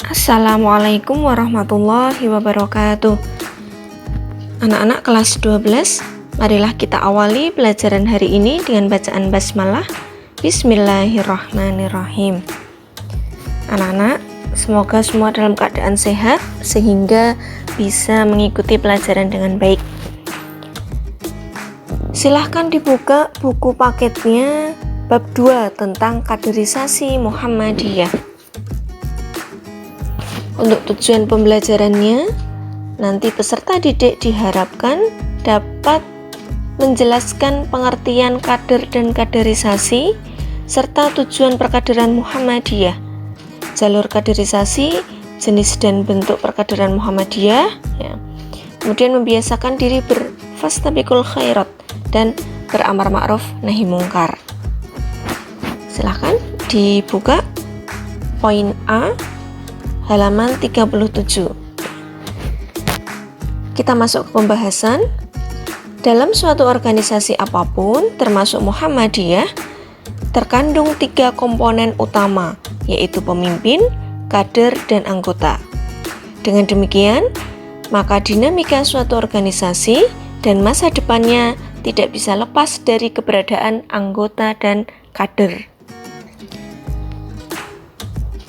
Assalamualaikum warahmatullahi wabarakatuh. Anak-anak kelas 12, marilah kita awali pelajaran hari ini dengan bacaan basmalah. Bismillahirrahmanirrahim. Anak-anak, semoga semua dalam keadaan sehat sehingga bisa mengikuti pelajaran dengan baik. Silahkan dibuka buku paketnya bab 2 tentang kaderisasi Muhammadiyah. Untuk tujuan pembelajarannya, nanti peserta didik diharapkan dapat menjelaskan pengertian kader dan kaderisasi serta tujuan perkaderan Muhammadiyah, jalur kaderisasi, jenis dan bentuk perkaderan Muhammadiyah, ya. Kemudian membiasakan diri berfastabiqul khairat dan beramar ma'ruf nahi mungkar. Silahkan dibuka poin A, halaman 37. Kita masuk ke pembahasan. Dalam suatu organisasi apapun, termasuk Muhammadiyah, terkandung 3 komponen utama, yaitu pemimpin, kader, dan anggota. Dengan demikian, maka dinamika suatu organisasi dan masa depannya tidak bisa lepas dari keberadaan anggota dan kader.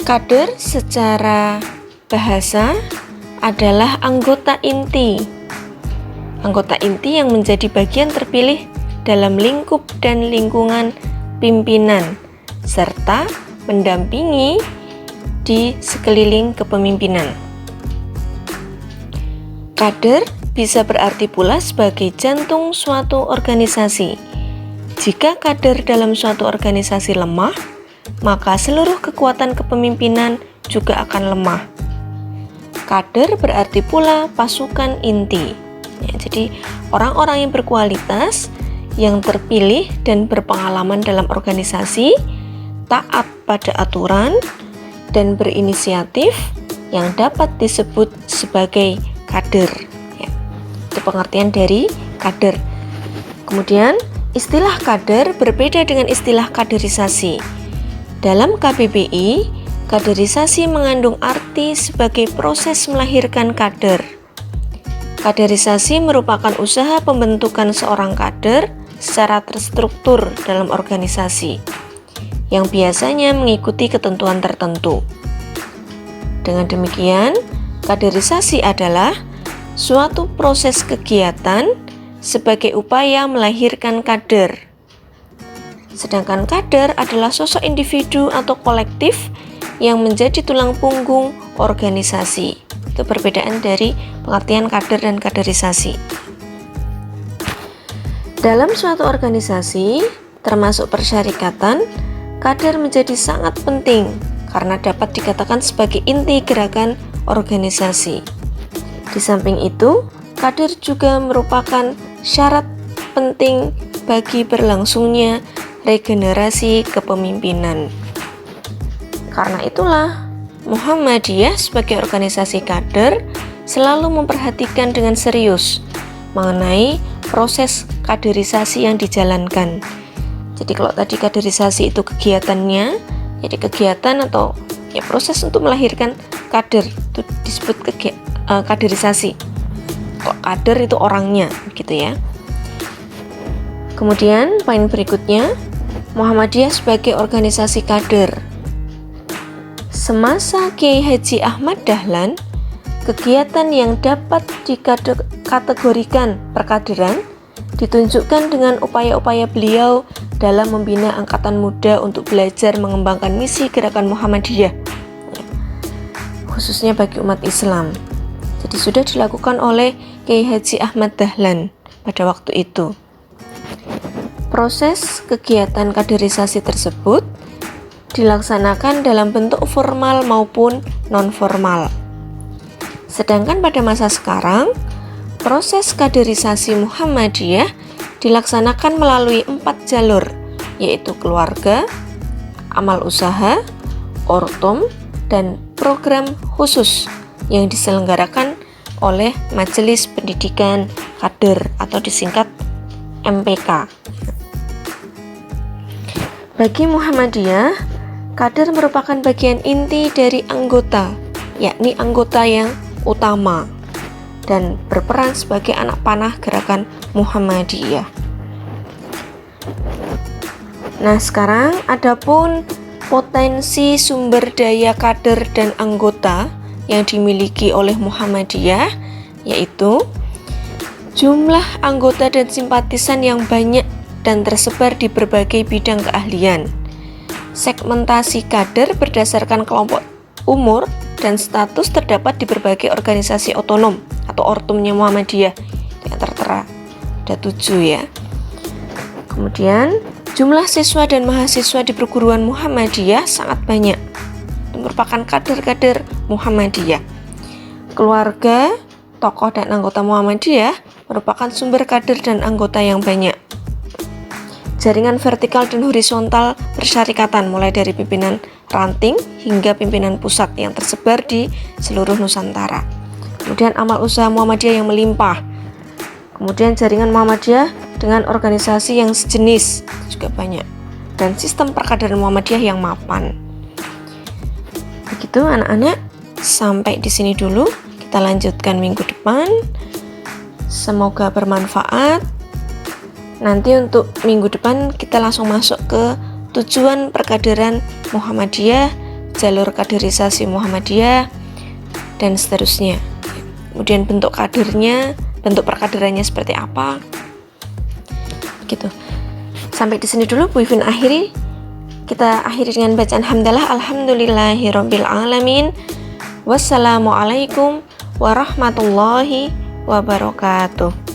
Kader secara bahasa adalah anggota inti. Anggota inti yang menjadi bagian terpilih dalam lingkup dan lingkungan pimpinan, serta mendampingi di sekeliling kepemimpinan. Kader bisa berarti pula sebagai jantung suatu organisasi. Jika kader dalam suatu organisasi lemah, maka seluruh kekuatan kepemimpinan juga akan lemah. Kader berarti pula pasukan inti. Ya, jadi orang-orang yang berkualitas, yang terpilih dan berpengalaman dalam organisasi, taat pada aturan, dan berinisiatif yang dapat disebut sebagai kader. Ya, itu pengertian dari kader. Kemudian, istilah kader berbeda dengan istilah kaderisasi. Dalam KBBI, kaderisasi mengandung arti sebagai proses melahirkan kader. Kaderisasi merupakan usaha pembentukan seorang kader secara terstruktur dalam organisasi, yang biasanya mengikuti ketentuan tertentu. Dengan demikian, kaderisasi adalah suatu proses kegiatan sebagai upaya melahirkan kader. Sedangkan kader adalah sosok individu atau kolektif yang menjadi tulang punggung organisasi. Itu perbedaan dari pengertian kader dan kaderisasi. Dalam suatu organisasi, termasuk persyarikatan, kader menjadi sangat penting karena dapat dikatakan sebagai inti gerakan organisasi. Di samping itu, kader juga merupakan syarat penting bagi berlangsungnya regenerasi kepemimpinan. Karena itulah, Muhammadiyah sebagai organisasi kader selalu memperhatikan dengan serius mengenai proses kaderisasi yang dijalankan. Jadi kalau tadi kaderisasi itu kegiatannya, jadi kegiatan atau ya proses untuk melahirkan kader itu disebut kaderisasi. Kalau kader itu orangnya, gitu ya. Kemudian poin berikutnya, Muhammadiyah sebagai organisasi kader. Semasa Kiai Haji Ahmad Dahlan, kegiatan yang dapat dikategorikan perkaderan ditunjukkan dengan upaya-upaya beliau dalam membina angkatan muda untuk belajar mengembangkan misi gerakan Muhammadiyah, khususnya bagi umat Islam. Jadi sudah dilakukan oleh Kiai Haji Ahmad Dahlan pada waktu itu. Proses kegiatan kaderisasi tersebut dilaksanakan dalam bentuk formal maupun non-formal. Sedangkan pada masa sekarang, proses kaderisasi Muhammadiyah dilaksanakan melalui 4 jalur, yaitu keluarga, amal usaha, ortom, dan program khusus yang diselenggarakan oleh Majelis Pendidikan Kader atau disingkat MPK. Bagi Muhammadiyah, kader merupakan bagian inti dari anggota yakni anggota yang utama dan berperan sebagai anak panah gerakan Muhammadiyah. Nah, sekarang adapun potensi sumber daya kader dan anggota yang dimiliki oleh Muhammadiyah, yaitu jumlah anggota dan simpatisan yang banyak dan tersebar di berbagai bidang keahlian. Segmentasi kader berdasarkan kelompok umur dan status terdapat di berbagai organisasi otonom atau ortumnya Muhammadiyah yang tertera. Ada 7 ya. Kemudian jumlah siswa dan mahasiswa di perguruan Muhammadiyah sangat banyak. Itu merupakan kader-kader Muhammadiyah. Keluarga, tokoh dan anggota Muhammadiyah merupakan sumber kader dan anggota yang banyak. Jaringan vertikal dan horizontal persyarikatan mulai dari pimpinan ranting hingga pimpinan pusat yang tersebar di seluruh Nusantara. Kemudian amal usaha Muhammadiyah yang melimpah. Kemudian jaringan Muhammadiyah dengan organisasi yang sejenis juga banyak. Dan sistem perkaderan Muhammadiyah yang mapan. Begitu anak-anak, sampai di sini dulu. Kita lanjutkan minggu depan. Semoga bermanfaat. Nanti untuk minggu depan kita langsung masuk ke tujuan perkaderan Muhammadiyah, jalur kaderisasi Muhammadiyah, dan seterusnya. Kemudian bentuk kadernya, bentuk perkaderannya seperti apa. Gitu. Sampai di sini dulu Bu Ivin akhiri. Kita akhiri dengan bacaan hamdalah alhamdulillahirabbil alamin. Wassalamualaikum warahmatullahi wabarakatuh.